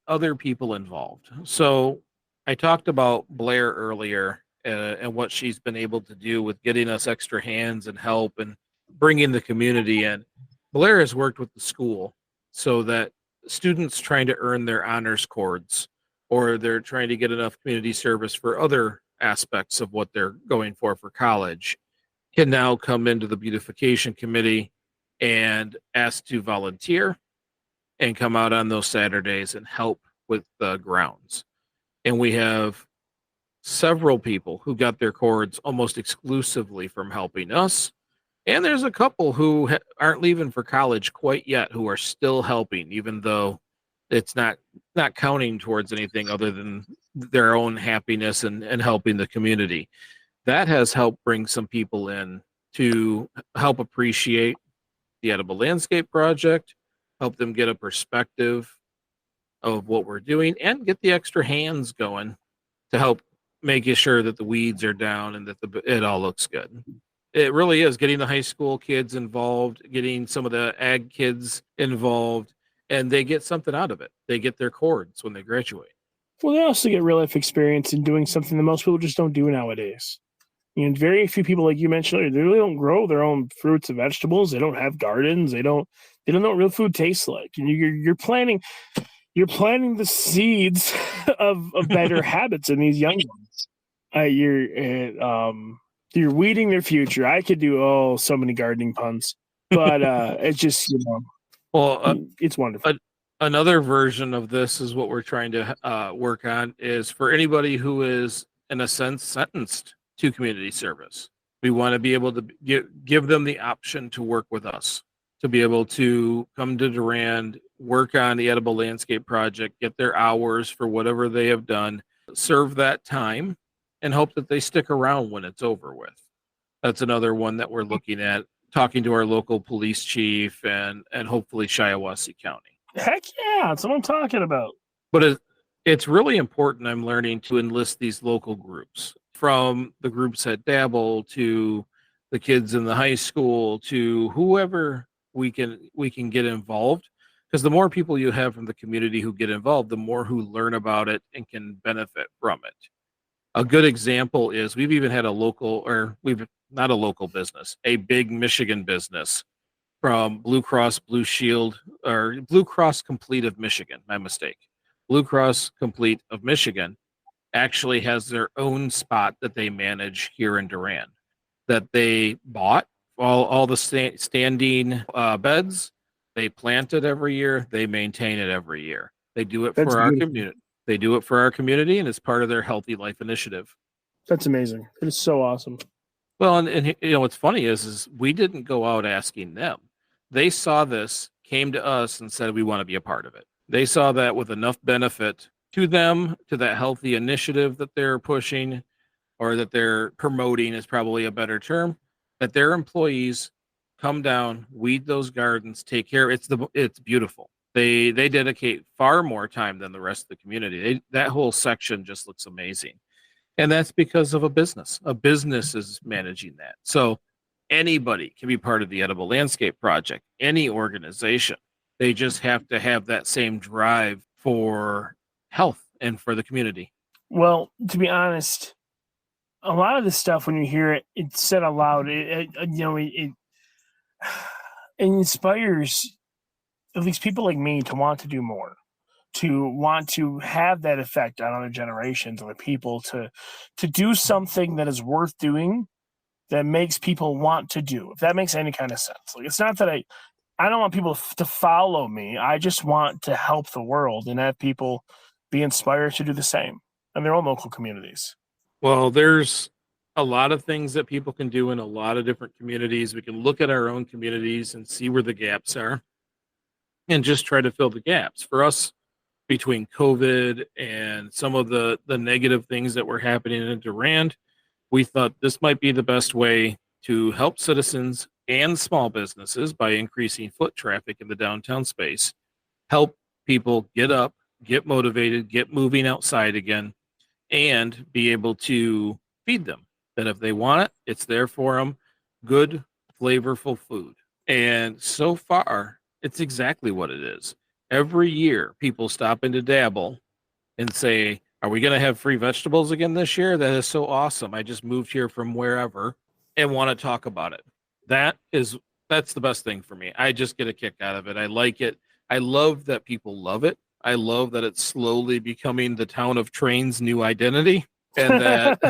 other people involved. So I talked about Blair earlier and what she's been able to do with getting us extra hands and help and bringing the community in. Blair has worked with the school so that students trying to earn their honors cords, or they're trying to get enough community service for other aspects of what they're going for college, can now come into the beautification committee and ask to volunteer and come out on those Saturdays and help with the grounds. And we have several people who got their cords almost exclusively from helping us. And there's a couple who aren't leaving for college quite yet who are still helping, even though it's not counting towards anything other than their own happiness and helping the community. That has helped bring some people in to help appreciate the Edible Landscape Project, help them get a perspective of what we're doing, and get the extra hands going to help making sure that the weeds are down and that it all looks good. It really is getting the high school kids involved, getting some of the ag kids involved, and they get something out of it. They get their cords when they graduate. Well, they also get real life experience in doing something that most people just don't do nowadays. You know, very few people, like you mentioned earlier, they really don't grow their own fruits and vegetables. They don't have gardens. They don't know what real food tastes like. And you're planting the seeds of better habits in these young ones. You're weeding their future. I could do so many gardening puns, but it's just it's wonderful. Another version of this is what we're trying to work on is for anybody who is in a sense sentenced to community service. We want to be able to give them the option to work with us, to be able to come to Durand, work on the Edible Landscape Project, get their hours for whatever they have done, serve that time, and hope that they stick around when it's over with. That's another one that we're looking at, talking to our local police chief and hopefully Shiawassee County. Heck yeah, that's what I'm talking about. But it's really important, I'm learning, to enlist these local groups, from the groups at Dabble to the kids in the high school to whoever we can get involved, because the more people you have from the community who get involved, the more who learn about it and can benefit from it. A good example is we've even had we've not a local business, a big Michigan business from Blue Cross Blue Shield, or Blue Cross Complete of Michigan. My mistake. Blue Cross Complete of Michigan actually has their own spot that they manage here in Durand, that they bought all the standing beds. They plant it every year. They maintain it every year. They do it That's for our beautiful. community. They do it for our community, and it's part of their Healthy Life initiative. That's amazing. It is so awesome. Well, and what's funny is we didn't go out asking them. They saw this, came to us, and said we want to be a part of it. They saw that with enough benefit to them, to that healthy initiative that they're pushing, or that they're promoting is probably a better term, that their employees come down, weed those gardens, take care. It's beautiful. They dedicate far more time than the rest of the community. That whole section just looks amazing. And that's because of a business. A business is managing that. So anybody can be part of the Edible Landscape Project, any organization. They just have to have that same drive for health and for the community. Well, to be honest, a lot of this stuff, when you hear it, it's said aloud, it inspires at least people like me to want to do more, to want to have that effect on other generations, other people, to do something that is worth doing, that makes people want to do, if that makes any kind of sense. Like, it's not that I don't want people to follow me. I just want to help the world and have people be inspired to do the same in their own local communities. Well, there's a lot of things that people can do in a lot of different communities. We can look at our own communities and see where the gaps are and just try to fill the gaps. For us, between COVID and some of the negative things that were happening in Durand, we thought this might be the best way to help citizens and small businesses by increasing foot traffic in the downtown space, help people get up, get motivated, get moving outside again, and be able to feed them. That if they want it, it's there for them. Good, flavorful food. And so far, it's exactly what it is. Every year, people stop into Dabble and say, are we going to have free vegetables again this year? That is so awesome. I just moved here from wherever and want to talk about it. That's the best thing for me. I just get a kick out of it. I like it. I love that people love it. I love that it's slowly becoming the town of Train's new identity, and that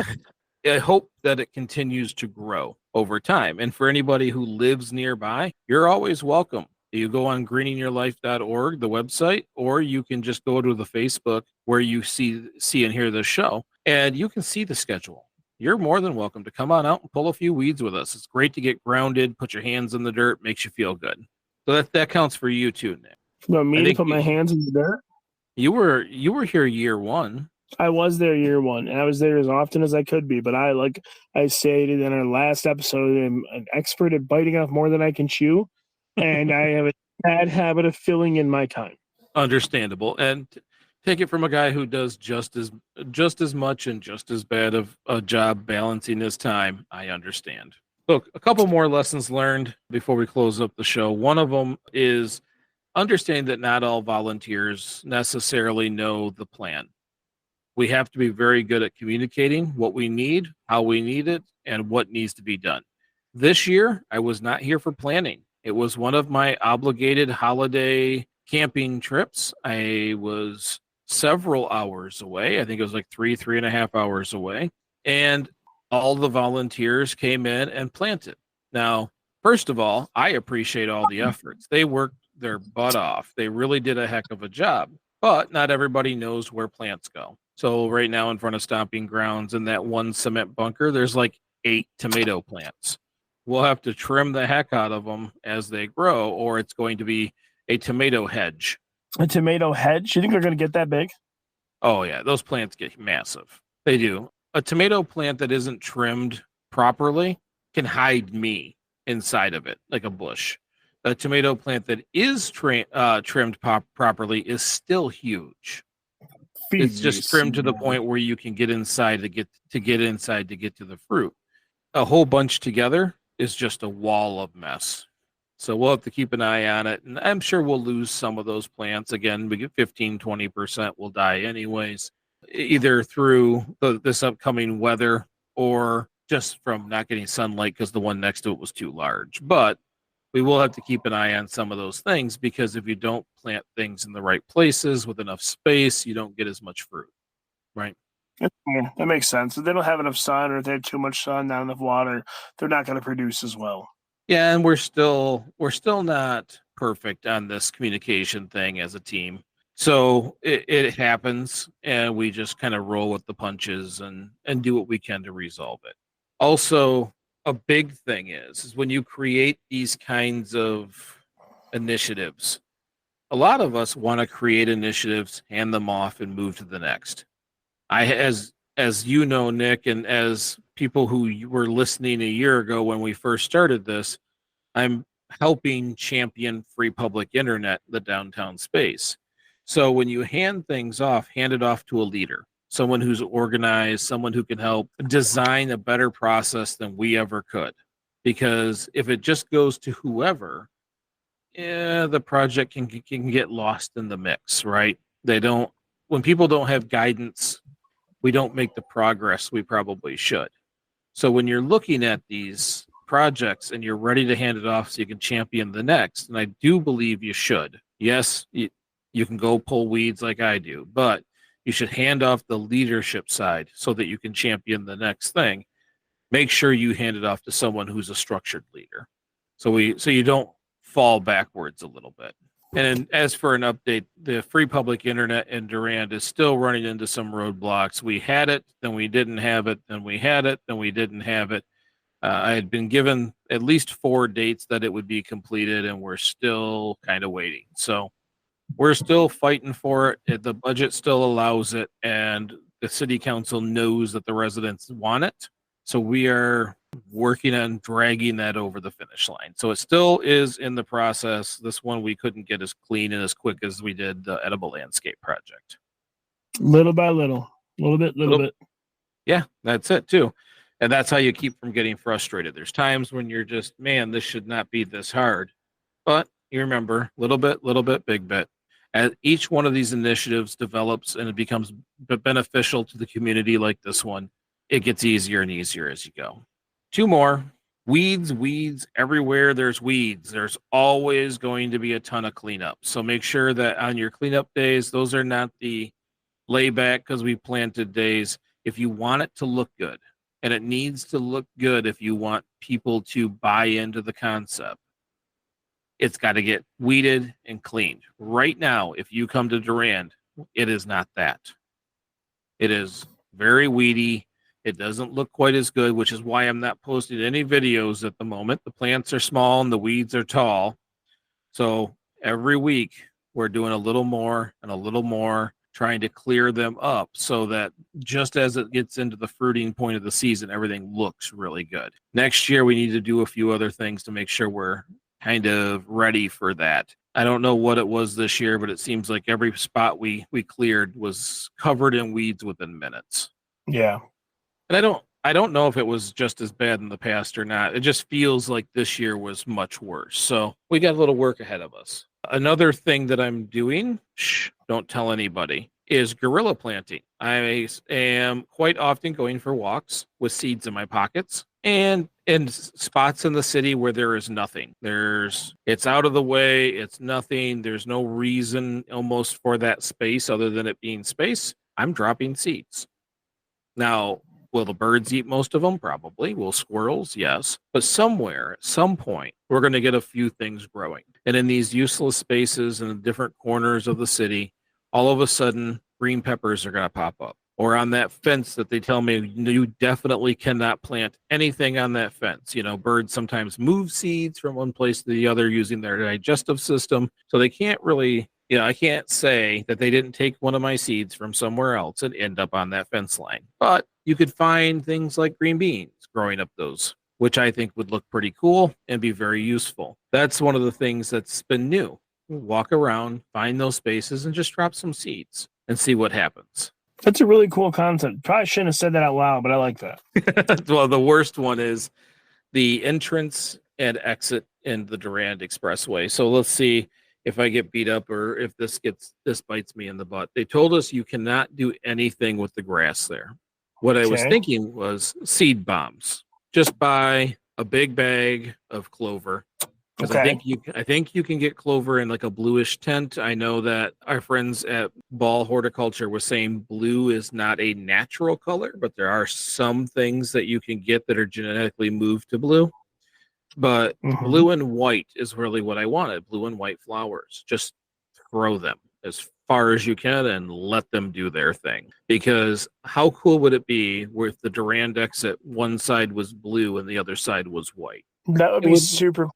I hope that it continues to grow over time. And for anybody who lives nearby, you're always welcome. You go on greeningyourlife.org, the website, or you can just go to the Facebook where you see and hear the show, and you can see the schedule. You're more than welcome to come on out and pull a few weeds with us. It's great to get grounded, put your hands in the dirt, makes you feel good. So that counts for you too, Nick. No, me to put my hands in the dirt? You were here year one. I was there year one, and I was there as often as I could be. But like I stated in our last episode, I'm an expert at biting off more than I can chew, and I have a bad habit of filling in my time. Understandable, and take it from a guy who does just as much and just as bad of a job balancing his time. I understand. Look, a couple more lessons learned before we close up the show. One of them is understanding that not all volunteers necessarily know the plan. We have to be very good at communicating what we need, how we need it, and what needs to be done. This year, I was not here for planning. It was one of my obligated holiday camping trips. I was several hours away. I think it was like 3.5 hours away. And all the volunteers came in and planted. Now, first of all, I appreciate all the efforts. They worked their butt off. They really did a heck of a job, but not everybody knows where plants go. So right now in front of Stomping Grounds in that one cement bunker, there's like 8 tomato plants. We'll have to trim the heck out of them as they grow, or it's going to be a tomato hedge. A tomato hedge? You think they're going to get that big? Oh yeah, those plants get massive. They do. A tomato plant that isn't trimmed properly can hide me inside of it like a bush. A tomato plant that is trimmed properly is still huge. It's just trimmed to the point where you can get inside to get to the fruit. A whole bunch together is just a wall of mess. So we'll have to keep an eye on it. And I'm sure we'll lose some of those plants. Again, we get 15-20% will die anyways, either through this upcoming weather or just from not getting sunlight because the one next to it was too large. But we will have to keep an eye on some of those things, because if you don't plant things in the right places with enough space, you don't get as much fruit, right? Yeah, that makes sense. If they don't have enough sun, or if they have too much sun, not enough water, they're not going to produce as well. Yeah, and we're still not perfect on this communication thing as a team. So it happens, and we just kind of roll with the punches and do what we can to resolve it. Also, a big thing is when you create these kinds of initiatives, a lot of us want to create initiatives, hand them off, and move to the next. As you know, Nick, and as people who were listening a year ago when we first started this, I'm helping champion free public internet in the downtown space. So when you hand things off, hand it off to a leader, someone who's organized, someone who can help design a better process than we ever could. Because if it just goes to whoever, the project can get lost in the mix, right? When people don't have guidance, we don't make the progress we probably should. So when you're looking at these projects and you're ready to hand it off so you can champion the next, and I do believe you should. Yes, you can go pull weeds like I do, but you should hand off the leadership side so that you can champion the next thing. Make sure you hand it off to someone who's a structured leader, so you don't fall backwards a little bit. And as for an update, the free public internet in Durand is still running into some roadblocks. We had it, then we didn't have it, then we had it, then we didn't have it. I had been given at least 4 dates that it would be completed, and we're still kind of waiting. So we're still fighting for it. The budget still allows it, and the city council knows that the residents want it. So we are working on dragging that over the finish line. So it still is in the process. This one we couldn't get as clean and as quick as we did the edible landscape project. Little by little, little bit. Yeah, that's it too. And that's how you keep from getting frustrated. There's times when you're just, man, this should not be this hard. But you remember, little bit, big bit. As each one of these initiatives develops and it becomes beneficial to the community like this one, it gets easier and easier as you go. 2 more. Weeds everywhere. There's weeds. There's always going to be a ton of cleanup. So make sure that on your cleanup days, those are not the layback because we planted days. If you want it to look good, and it needs to look good if you want people to buy into the concept, it's got to get weeded and cleaned. Right now, if you come to Durand, it is not that. It is very weedy. It doesn't look quite as good, which is why I'm not posting any videos at the moment. The plants are small and the weeds are tall. So every week we're doing a little more and a little more, trying to clear them up so that just as it gets into the fruiting point of the season, everything looks really good. Next year, we need to do a few other things to make sure we're kind of ready for that. I don't know what it was this year, but it seems like every spot we cleared was covered in weeds within minutes. Yeah. And I don't know if it was just as bad in the past or not. It just feels like this year was much worse. So we got a little work ahead of us. Another thing that I'm doing, don't tell anybody, is guerrilla planting. I am quite often going for walks with seeds in my pockets and in spots in the city where there is nothing. It's out of the way. It's nothing. There's no reason almost for that space other than it being space. I'm dropping seeds. Now, will the birds eat most of them? Probably. Will squirrels? Yes. But somewhere, at some point, we're going to get a few things growing. And in these useless spaces in the different corners of the city, all of a sudden, green peppers are going to pop up. Or on that fence that they tell me you definitely cannot plant anything on that fence. You know, birds sometimes move seeds from one place to the other using their digestive system. So they can't really, I can't say that they didn't take one of my seeds from somewhere else and end up on that fence line. But you could find things like green beans growing up those, which I think would look pretty cool and be very useful. That's one of the things that's been new. Walk around, find those spaces, and just drop some seeds and see what happens. That's a really cool concept. Probably shouldn't have said that out loud, but I like that. Well, the worst one is the entrance and exit in the Durand Expressway. So let's see if I get beat up or if this bites me in the butt. They told us you cannot do anything with the grass there. What I was thinking was seed bombs. Just buy a big bag of clover. Because I think you can get clover in like a bluish tint. I know that our friends at Ball Horticulture was saying blue is not a natural color, but there are some things that you can get that are genetically moved to blue. But blue and white is really what I wanted. Blue and white flowers. Just throw them as far as you can and let them do their thing. Because how cool would it be if the Durand exit, one side was blue and the other side was white? That would be super cool.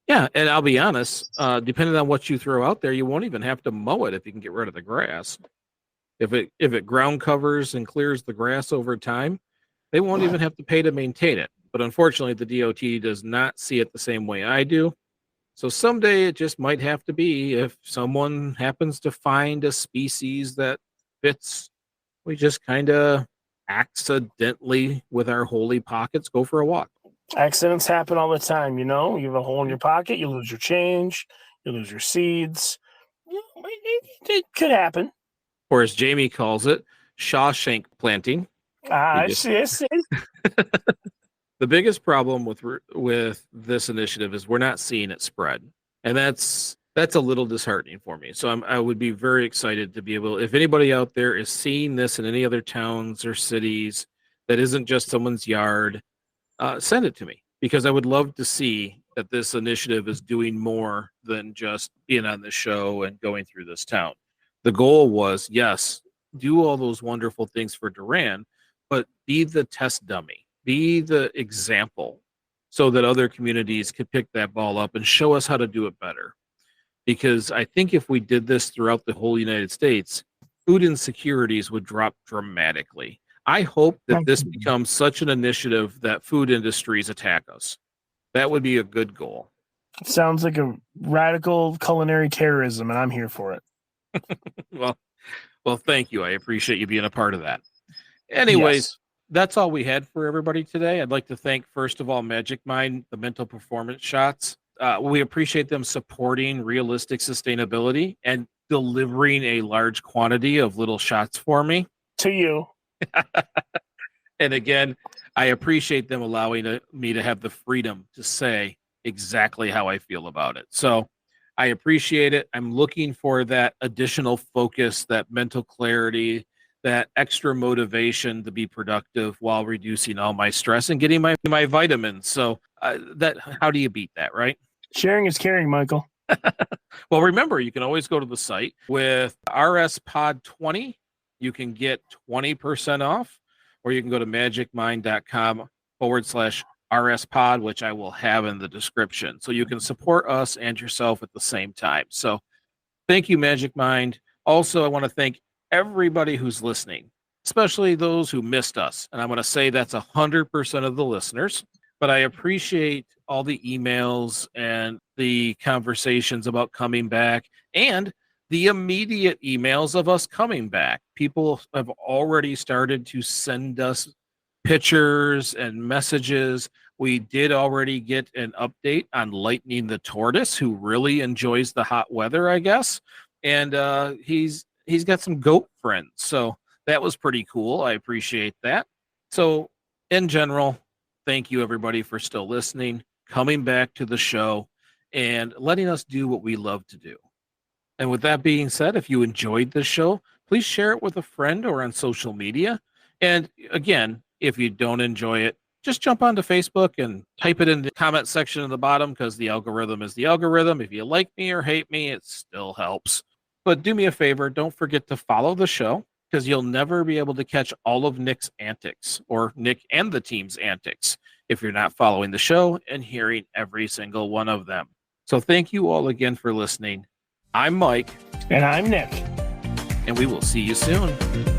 Yeah, and I'll be honest, depending on what you throw out there, you won't even have to mow it if you can get rid of the grass. If it ground covers and clears the grass over time, they won't even have to pay to maintain it. But unfortunately, the DOT does not see it the same way I do. So someday it just might have to be if someone happens to find a species that fits, we just kind of accidentally, with our holy pockets, go for a walk. Accidents happen all the time, you have a hole in your pocket, you lose your change, you lose your seeds. It could happen. Or as Jamie calls it, Shawshank planting. I see. The biggest problem with this initiative is we're not seeing it spread. And that's a little disheartening for me. So I would be very excited to be able, if anybody out there is seeing this in any other towns or cities that isn't just someone's yard, send it to me, because I would love to see that this initiative is doing more than just being on the show and going through this town. The goal was, yes, do all those wonderful things for Durand, but be the test dummy, be the example so that other communities could pick that ball up and show us how to do it better. Because I think if we did this throughout the whole United States, food insecurities would drop dramatically. I hope that this becomes such an initiative that food industries attack us. That would be a good goal. Sounds like a radical culinary terrorism, and I'm here for it. Well, thank you. I appreciate you being a part of that. Anyways, That's all we had for everybody today. I'd like to thank, first of all, Magic Mind, the mental performance shots. We appreciate them supporting realistic sustainability and delivering a large quantity of little shots for me. To you. And again, I appreciate them allowing me to have the freedom to say exactly how I feel about it. So I appreciate it. I'm looking for that additional focus, that mental clarity, that extra motivation to be productive while reducing all my stress and getting my vitamins. So how do you beat that, right? Sharing is caring, Michael. Well, remember, you can always go to the site with RSPod 20. You can get 20% off, or you can go to magicmind.com/RSPod, which I will have in the description. So you can support us and yourself at the same time. So thank you, Magic Mind. Also, I want to thank everybody who's listening, especially those who missed us. And I'm going to say that's 100% of the listeners, but I appreciate all the emails and the conversations about coming back and the immediate emails of us coming back. People have already started to send us pictures and messages. We did already get an update on Lightning the Tortoise, who really enjoys the hot weather, I guess. And he's got some goat friends. So that was pretty cool. I appreciate that. So in general, thank you everybody for still listening, coming back to the show, and letting us do what we love to do. And with that being said, if you enjoyed this show, please share it with a friend or on social media. And again, if you don't enjoy it, just jump onto Facebook and type it in the comment section at the bottom, because the algorithm is the algorithm. If you like me or hate me, it still helps. But do me a favor, don't forget to follow the show, because you'll never be able to catch all of Nick's antics, or Nick and the team's antics, if you're not following the show and hearing every single one of them. So thank you all again for listening. I'm Mike. And I'm Nick. And we will see you soon.